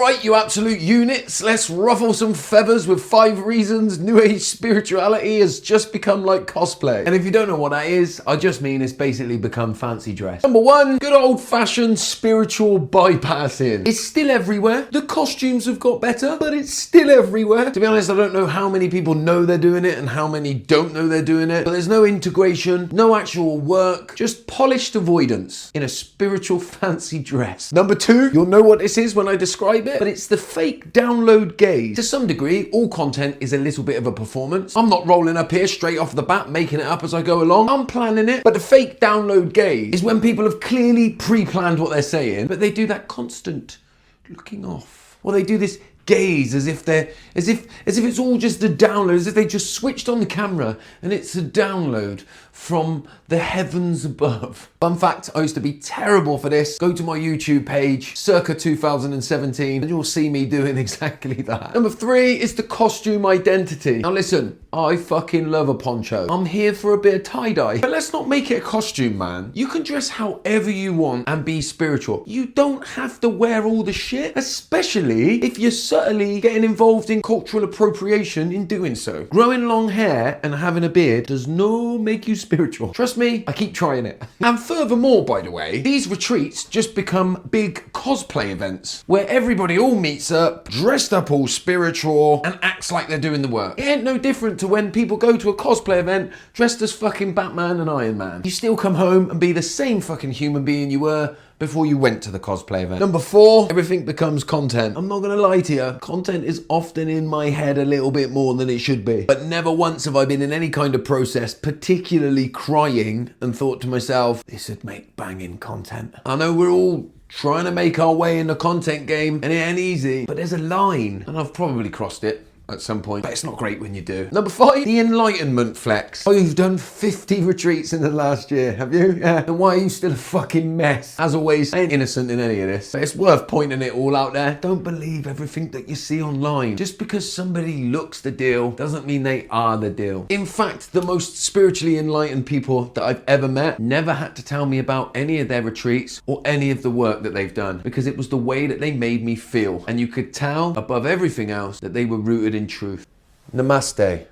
Alright, you absolute units, let's ruffle some feathers with 5 reasons New Age spirituality has just become like cosplay. And if you don't know what that is, I just mean it's basically become fancy dress. Number 1, good old-fashioned spiritual bypassing. It's still everywhere. The costumes have got better, but it's still everywhere. To be honest, I don't know how many people know they're doing it and how many don't know they're doing it, but there's no integration, no actual work, just polished avoidance in a spiritual fancy dress. Number 2, you'll know what this is when I describe it, but it's the fake download gaze. To some degree, all content is a little bit of a performance. I'm not rolling up here straight off the bat, making it up as I go along. I'm planning it. But the fake download gaze is when people have clearly pre-planned what they're saying, but they do that constant looking off. Or they do this gaze as if it's all just a download, as if they just switched on the camera and it's a download from the heavens above. Fun fact, I used to be terrible for this. Go to my YouTube page, circa 2017, and you'll see me doing exactly that. Number 3 is the costume identity. Now listen, I fucking love a poncho. I'm here for a bit of tie-dye. But let's not make it a costume, man. You can dress however you want and be spiritual. You don't have to wear all the shit, especially if you're subtly getting involved in cultural appropriation in doing so. Growing long hair and having a beard does not make you spiritual. Trust me, I keep trying it. And furthermore, by the way, these retreats just become big cosplay events where everybody all meets up, dressed up all spiritual, and acts like they're doing the work. It ain't no different to when people go to a cosplay event dressed as fucking Batman and Iron Man. You still come home and be the same fucking human being you were before you went to the cosplay event. Number 4, everything becomes content. I'm not gonna lie to you, content is often in my head a little bit more than it should be. But never once have I been in any kind of process, particularly crying, and thought to myself, this would make banging content. I know we're all trying to make our way in the content game, and it ain't easy, but there's a line, and I've probably crossed it at some point, but it's not great when you do. Number 5, the enlightenment flex. Oh, you've done 50 retreats in the last year, have you? Yeah. Then why are you still a fucking mess? As always, I ain't innocent in any of this, but it's worth pointing it all out there. Don't believe everything that you see online. Just because somebody looks the deal doesn't mean they are the deal. In fact, the most spiritually enlightened people that I've ever met never had to tell me about any of their retreats or any of the work that they've done, because it was the way that they made me feel. And you could tell above everything else that they were rooted in truth. Namaste.